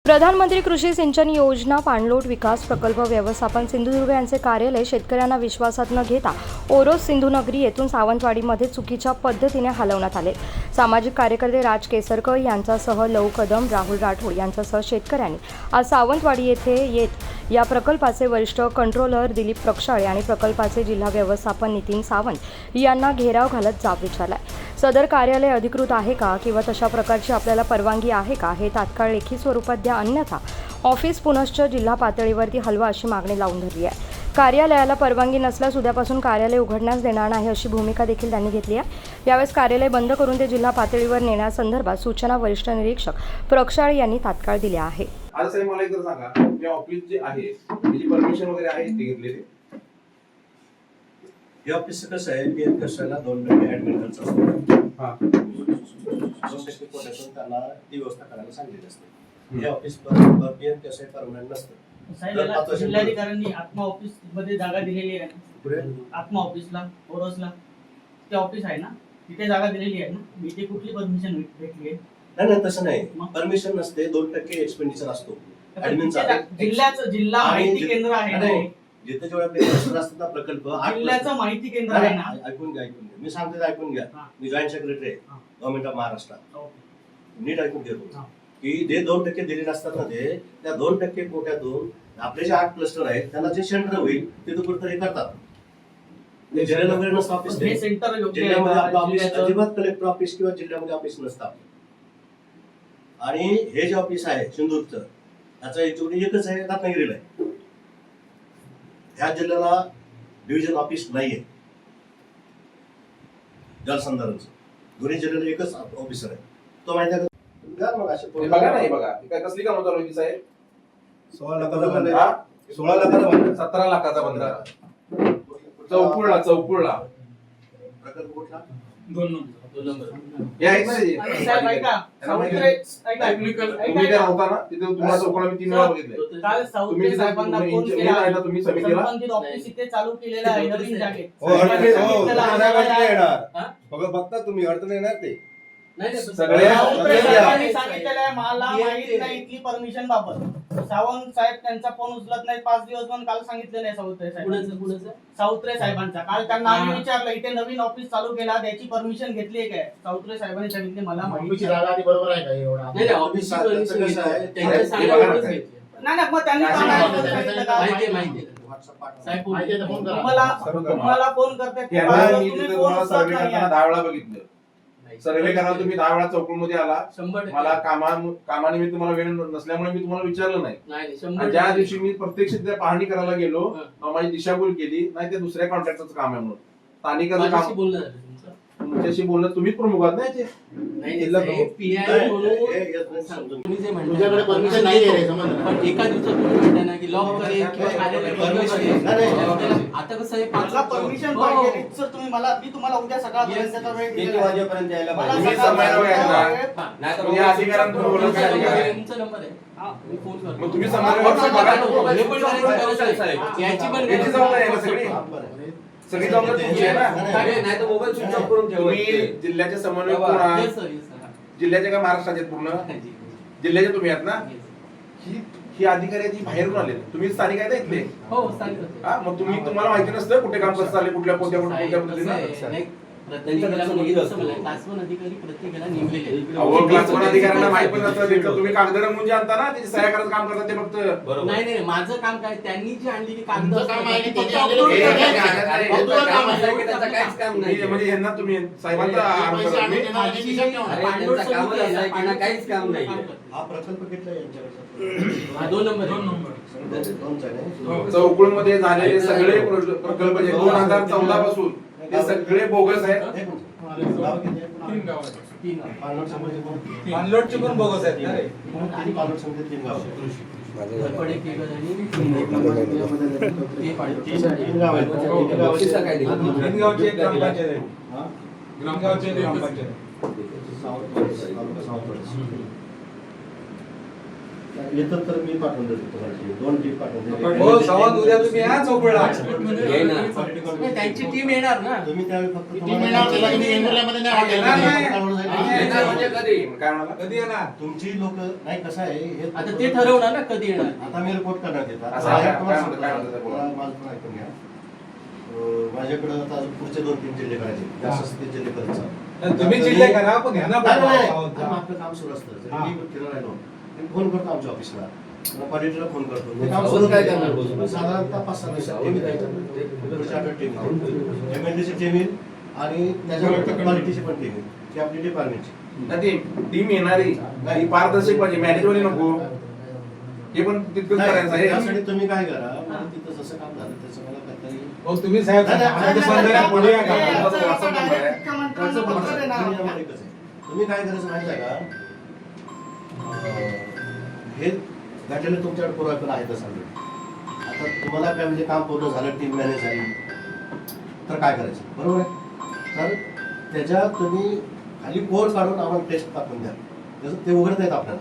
प्रधानमंत्री कृषी सिंचन योजना पाणलोट विकास प्रकल्प व्यवस्थापन सिंधुदुर्ग यांचे कार्यालय शेतकऱ्यांना विश्वासात न घेता ओरोस सिंधुनगरी येथून सावंतवाडीमध्ये चुकीच्या पद्धतीने हलवण्यात आले। सामाजिक कार्यकर्ते राज केसरकर यांच्यासह लव कदम, राहुल राठोड यांच्यासह शेतकऱ्यांनी आज सावंतवाडी येथे येत या प्रकल्पाचे वरिष्ठ कंट्रोलर दिलीप प्रक्षाळे आणि प्रकल्पाचे जिल्हा व्यवस्थापन नितीन सावंत यांना घेराव घालत जाब विचारलाय। सदर कार्यालय अधिकृत आहे का किंवा तशा प्रकारची आपल्याला परवानगी आहे का हे तात्काळ लेखी स्वरूपात द्या, अन्यथा ऑफिस पुनश्च जिल्हा पातळीवरती हलवा अशी मागणी लावून धरली आहे। कार्यालयाला परवानगी नसल्यास उद्यापासून कार्यालय उघडण्यास देणार नाही अशी भूमिका देखील त्यांनी घेतली आहे। यावेळेस कार्यालय बंद करून ते जिल्हा पातळीवर नेण्यासंदर्भात सूचना वरिष्ठ निरीक्षक प्रक्षाळे यांनी तात्काळ दिल्या आहे। आज साहेब मला एकदा सांगा, या ऑफिस जे आहे त्याची परमिशन वगैरे आहे ते घेतलेली? हे ऑफिस कसं आहे, पीएम कशाला 2% ऍडमिट खर्च असतो। हां, 2% कोट्यातून त्याला ती व्यवस्था करायला सांगितली असते। हे ऑफिस पर पीएम कसं परमनंट नसतं। साहेब जिल्हाधिकाऱ्यांनी आत्मा ऑफिस मध्ये जागा दिलेली आहे ना, पुढे आत्मा ऑफिसला ओरोसला ते ऑफिस आहे ना, तिथे जागा दिलेली आहे ना, मी ते कुठली परमिशन भेटली आहे? नाही तसं नाही, परमिशन नसते, 2% एक्सपेंडिचर असतो ऍडमिनचा। जिल्ह्याचं जिल्हा माहिती केंद्र आहे ना, जिथे जेवढे आपले रजिस्टर असतात ना प्रकल्प, जिल्ह्याचं माहिती केंद्र आहे ना। ऐकून घ्या मी सांगते ऐकून घ्या। मी जॉईंट सेक्रेटरी आहे गव्हर्नमेंट ऑफ महाराष्ट्र। नीट ऐकून घेतो की जे 2% दिलेले असतात ना, ते त्या 2% कोट्यातून आपले जे 8 क्लस्टर आहेत त्यांना जे सेंटर होईल ते तो कुठेतरी करतात। जिल्ह्याला वगैरे नसतं ऑफिस, हे सेंटर जिल्ह्यामध्ये आपलं ऑफिस अजिबात कलेक्टर ऑफिस किंवा जिल्ह्यामध्ये ऑफिस नसतं। आणि हे जे ऑफिस आहे सिंधुदुर्गचं, त्याचा एचओडी एकच आहे, रत्नागिरीला आहे। ह्या जिल्ह्याला डिव्हिजन ऑफिस नाहीये जलसंधारणचं, दोन्ही जिल्ह्याला एकच ऑफिसर आहे। तो माहिती आहे का? बघा नाही बघा काय कसली कामं चालू आहे साहेब? 16 लाखाचा बंद आहे, 16 लाखाचा बंद, 17 लाखाचा बंद चौकुळला प्रकल्प कुठला? 2 नंबर हे आहेत ना ते? साहेब ऐका, सावंतरे ऐका, तुम्ही होता ना तिथे, तुम्हाला चौकुळा मी 3 वेळा बघितले। काल सावंतरे साहेबांना फोन केला, तुम्ही समितीला संबंधित ऑफिस इथे चालू केलेलं आहे नवीन जागेत। बघा बघता तुम्ही, अडचण येणार ते सगळे साहेबांनी सांगितलेलं आहे, मला माहित नाही इथली परमिशन बाबत। सावंत साहेब त्यांचा फोन उचलत नाही 5 दिवस, पण काल सांगितलेलं आहे सावंतरे साहेब, सावंतरे साहेबांचा काल त्यांना आम्ही विचारलं इथे नवीन ऑफिस चालू केला, त्याची परमिशन घेतली आहे काय? सावंतरे साहेबांनी सांगितले मला माहिती जागा बरोबर आहे का? एवढा नाही ऑफिस कसं आहे, नाही मग त्यांनी तुम्हाला फोन करतात, तुम्ही फोन उचलत नाही। 10 वेळा बघितलं सर्वे करा तुम्ही, 10 वेळा चौकुळमध्ये आला। मला कामानिमित्त तुम्हाला वेळ नसल्यामुळे मी तुम्हाला विचारलं नाही। ज्या दिवशी मी प्रत्यक्ष तिथे पाहणी करायला गेलो, माझी दिशाभूल केली नाही, ते दुसऱ्या कॉन्ट्रॅक्टरचं काम आहे म्हणून स्थानिकाचं काम। तुमच्याशी बोलणं, तुम्हीच प्रमुख आहात ना तुझ्याकडे परमिशन नाही आहे रे, समज एका दिवसात की लॉक करेल आता कसं आहे, मला परमिशन पाहिजे सर, तुम्ही मला मी तुम्हाला उद्या सकाळपर्यंतचा वेळ किती वाजेपर्यंत यायला मला पाहिजे? तुमचा नंबर आहे, मी फोन करतो। मग तुम्ही समन्वय याची पण याची जबाबदारी आहे ना सगळी? सगळी जबाबदारी तुमची आहे ना? नाही तर मोबाईल स्विच ऑफ करून तुम्ही जिल्ह्याचे समन्वयक कोण आहात? जिल्ह्याचे का महाराष्ट्राचे पूर्ण जिल्ह्याचे तुम्ही आहात ना? ही अधिकारी आहेत, ही बाहेरून आले, तुम्ही स्थानिक आहे ना इथले? हो स्थानिक। हा, मग तुम्हाला माहिती नसतं कुठे काम कसं चाललंय, कुठल्या पद्धतीने? क्लास 1 अधिकारी प्रत्येकाला नेमलेले क्लास 1 अधिकाऱ्यांना माहिती पण नसतं, तुम्ही कागद रंगून जे आणता ना, त्याची सह्या करत काम करतात ते फक्त। नाही माझं काम काय, त्यांनी जी आणलेली कागद काहीच काम नाही, म्हणजे यांना तुम्ही साहेबांचा काहीच काम नाही। हा प्रकल्प घेतला यांच्याकडे 2 नंबर चौकुळमध्ये झालेले सगळे प्रकल्प जे 2014 पासून ते सगळे बोगस आहेत। पाणलोटचे पण बोगस आहेत ना रे? येतं तर मी पाठवून देतो तुम्हाला team. 2 टीम पाठवून हो सावंत उद्या तुम्ही या चौकडला. नाही, त्यांची टीम येणार ना. तुम्ही त्यावेळी फक्त टीम येणार त्याला तुम्ही वेंगुर्ल्यामध्ये नाही येणार नाही. येणार म्हणजे कधी? काय म्हणाला? कधी येणार? तुमची लोक नाही कसं आहे हे आता ते ठरवणार ना कधी येणार. आता मी रिपोर्ट करण्यात येतात असं काय म्हणतात, काय म्हणतात ते बोला. माझं पण ऐकून घ्या. माझ्याकडे आता अजून पुढचे 2-3 जिल्हे करायचे जास्त ते जिल्हे करायचं तर तुम्ही जिल्हे करा पण ह्यांना नाही, नाही, पाठवा. नाही. आपलं काम सुरू असतं जरी हा. मी फिरून राहिलो मी फोन करतो आमच्या ऑफिसला क्वालिटीला फोन करतो ते काम अजून सुरू काय काय करणार बोलतो? साधारणतः 5-7 दिवसात टीम येईल पुढच्या आठवड्यात टीम येईल MLD ची टीम येईल आणि त्याच्यानंतर क्वालिटीची पण टीम येईल ती आपली डिपार्टमेंटची नाही टीम येणारी नाही पारदर्शक पाहिजे मॅनेजवाली नको हे पण तितकंच करायचं आहे. त्यासाठी तुम्ही काय करा मला तिथं जसं काम झालं त्याचं मला काहीतरी हो तुम्ही साहेब नाही, नाही, आमचं बंद आहे, पुढे या का? तुम्ही काय करायचं माहिती आहे का हे घटनेला तुमच्याकडे पुरावे पण आहेतच already. आता तुम्हाला काय म्हणजे काम पूर्ण झालं टीम मॅनेज झाली तर काय करायचं बरोबर आहे तर त्याच्यात तुम्ही खाली कोर काढून आम्हाला टेस्ट टाकून द्या जसं ते उघडता येत आपल्याला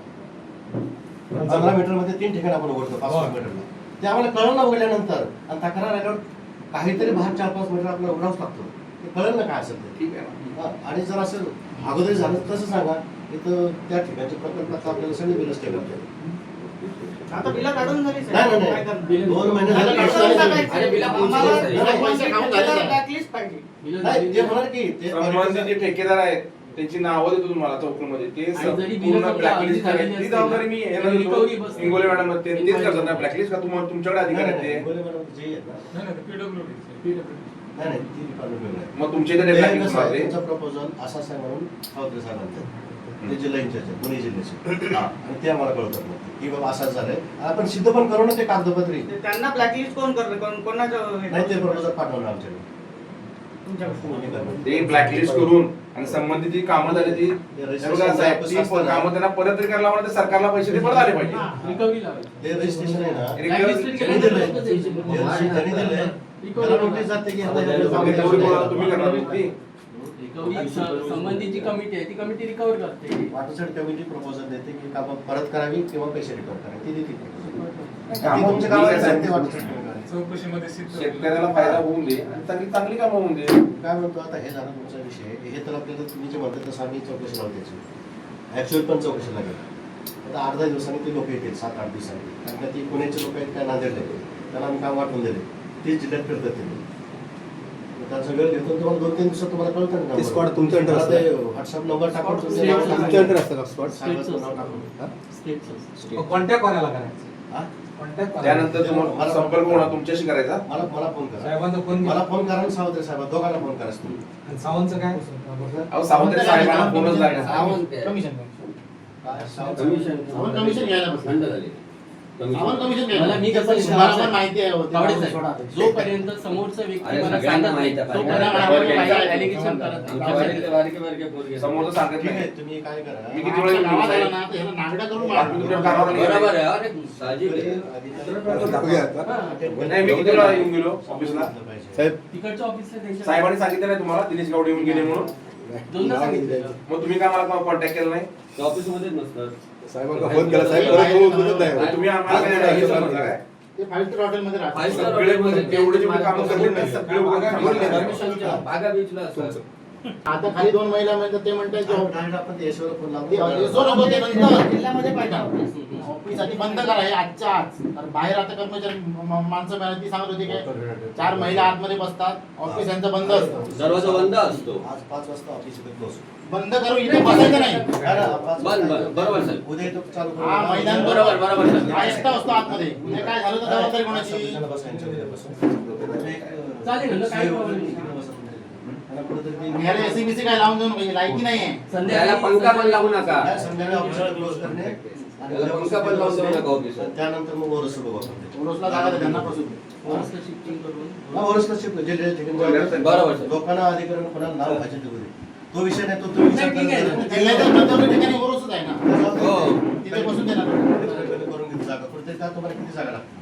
15 मीटरमध्ये 3 ठिकाणी आपण उघडतो 5 मीटरला ते आम्हाला कळलं ना उघडल्यानंतर आणि तक्रार आल्यावर काहीतरी बाहेर 4-5 मीटर आपल्याला उघडावंच लागतो ते कळलं ना काय असेल ते ठीक आहे ना. हा, आणि जर असं अगोदर झालं तर तसं सांगा इथं त्या ठिकाणच्या प्रकल्पात आपल्याला सगळे बिल स्टेट आता बिला काढून झाली नाही, नाही, नाही. 2 महिने झाले. अरे बिला blacklist पाहिजे. नाही, ते होणार की ते संबंधित जे ठेकेदार आहेत त्यांची नावं देतो तुम्हाला चौकमध्ये ते आणि जरी बिलं पूर्ण समजा ब्लॅकलिस्ट आधी करायची झालेली ती जबाबदारी मी असतील यांना ना, देतो. recovery बसते. इंगोले मॅडम तेच करतात ना ब्लॅकलिस्ट का तुम्हाला तुमच्याकडे अधिकार आहेत ते गोले मॅडम जे आहेत ना नाही, नाही, PWD. नाही नाही ती डिपार्टमेंट वेगळं आहे. मग तुमच्या इथे ते blacklist कसं आहे, मारते. त्यांचा प्रपोजल असा आहे म्हणून सावंतरे साहेबांचा ते जिल्हा इंचार्ज आहे पुणे जिल्ह्याचे आणि ते आम्हाला कळतात मग की बाबा असंच झालंय आपण सिद्ध पण करू ना ते कागदपत्री ते त्यांना ब्लॅकलिस्ट कोण करतं कोणाचं हे नाही ते करतं? प्रपोजल पाठवलं आमच्याकडे तुमच्याकडे. कोणी करणार. ते ब्लॅकलिस्ट करून आणि संबंधित जी कामं झाली ती हे बघा साहेब, ती कामं त्यांना परत करायला लावणार तर सरकारला पैसे ते परत आले पाहिजे. हा. रिकव्हरी लावायची. ते रजिस्ट्रेशन आहे ना Blacklist त्यांनी दिलंय. केल्यानंतर जे रजिस्ट्रेशन त्यांनी दिलंय त्याला नोटीस जाते की आता एवढं काम रिकव्हरी करायचं. तुम्ही करणार होती. रिकव्हरी संबंधित जी कमिटी आहे ती कमिटी रिकव्हर करते. वाटरसाईड कमिटी प्रपोजल देते की कामं परत करावी किंवा पैसे रिकव्हर करावे ती देते proposal. कामं ती तुमच्या गावात ठीक आहे, आहे, ते वाटरसाईड कमिटी. चौकशीमध्ये सिद्ध शेतकऱ्याला फायदा होऊन दे आणि चांगली चांगली कामं होऊन दे. काय म्हणतो आता हे झालं तुमचा विषय हे तर आपल्याला तुम्ही जे म्हणता तसं आम्ही चौकशी लावू त्याची ऍक्च्युअल पण चौकशी लागेल आता 8-10 दिवसांनी ते लोक येतील 7-8 दिवसांनी कारण का ती पुण्याचे लोक आहेत काय नांदेडले त्यांना आम्ही काम वाटून दिले तीच जिल्ह्यात फिरतात ते त्यांचा वेळ घेतो तुम्हाला 2-3 दिवसात तुम्हाला कळतं ना ते squad तुमच्या under असतं. व्हॉट्सअप नंबर टाकून State चं तुमच्या under असतं का squad? साहेबांचं नाव टाकून स्टेटचं. कॉन्टॅक्ट कोणाला करायचं? हा? कॉन्टॅक्ट कोणाला? त्यानंतर तुम्हाला संपर्क होणार तुमच्याशी करायचा. मला फोन करा साहेबांचा फोन मला मला फोन करा आणि सावंतरे साहेब दोघांना फोन करा तुम्ही आणि सावंतचं काय? अहो सावंतरे साहेबांना फोनच लागला. सावंत आहे. कमिशन काय सावंत- सावंत कमिशन घ्यायला बसला. थंड झाली. सावंत कमिशन घ्यायला. मला मी कसं मला पण माहिती आहे होती. कावडे सोडा. साहेब, जोपर्यंत समोरचा व्यक्ती अरे मला सगळ्यांना सांगत नाही माहिती आहे. तोपर्यंत आपण allegation करत नाही. समोरचं सांगत ठीक आहे नाही. तुम्ही काय करा मी किती वेळा गावात येऊन आला ना तर ह्याला नागडा करून बाकी तुमच्या मारा. कामावर नाही. बरोबर आहे अरे साहजिक आहे. नाही मी किती वेळा येऊन गेलो ऑफिसला. तिकडच्या ऑफिसला त्यांच्या साहेबांनी सांगितलं नाही तुम्हाला दिनेश गावडे येऊन गेले म्हणून. दोनदा सांगितलं. मग तुम्ही काय मला कॉन्टॅक्ट केला नाही. ते ऑफिसमध्येच नसतात. साहेबांना फोन केला साहेब परत तो उचलत नाही. मग तुम्ही आम्हाला काय हे समजलं काय? ते 5 स्टार हॉटेलमध्ये राहतात. Five star सगळे hotel मध्ये तेवढे जेवढे कामं करले नाही सगळे उगाच सांगून देणार. परमिशनच्या बागा बीचला असतात. आता खाली 2 महिला म्हणतात ते म्हणतात की डायरेक्ट आपण ते यशवंत फोन ते लावतो रिसोर्ट होतं ते नंतर जिल्ह्यामध्ये पाहिजे. ऑफिस आधी बंद करा हे आजच्या आज तर बाहेर आता कर्मचारी माणसं मिळाली ती सांगत होती की 4 महिला आतमध्ये बसतात ऑफिस यांचं बंद असतं दरवाजा बंद असतो. आज 5 वाजता ऑफिस इथे क्लोज बंद करू इथे बसायचं नाही बरोबर साहेब. उद्या इथं चालू करू. हा मैदान बरोबर बरोबर साहेब. हा एक्स्ट्रा असतो आतमध्ये उद्या काय झालं तर जबाबदारी कोणाची त्याला बसायचं उद्यापासून. चालेल ना, काही problem नाही. त्याला कुठेतरी आणि ह्याला एसीबीसी काय लावून देऊ नका लायकी नाहीये त्याला पंखा पण लावू नका. संध्याकाळी ऑफिसला क्लोज करणे आणि त्याला पंखा पण लावून देऊ नका ऑफिसला. त्यानंतर मग ओरस सुरू होतं. उरोसला जागा दे त्यांना पासून फॉरेस्टला शिफ्टिंग करून ओरसला शिफ्ट जे ठिकाणी बरोबर साहेब. लोकांना अधिकरण कोणाला नाव खायचे तो विषय नाही तो विचार नाही, ठीक आहे. करत जिल्ह्याच्या प्रत्येक ठिकाणी उरोसच आहे ना हो. तिथे बसून देणार करून घेतली जागा कुठेतरी का तुम्हाला किती जागा लागते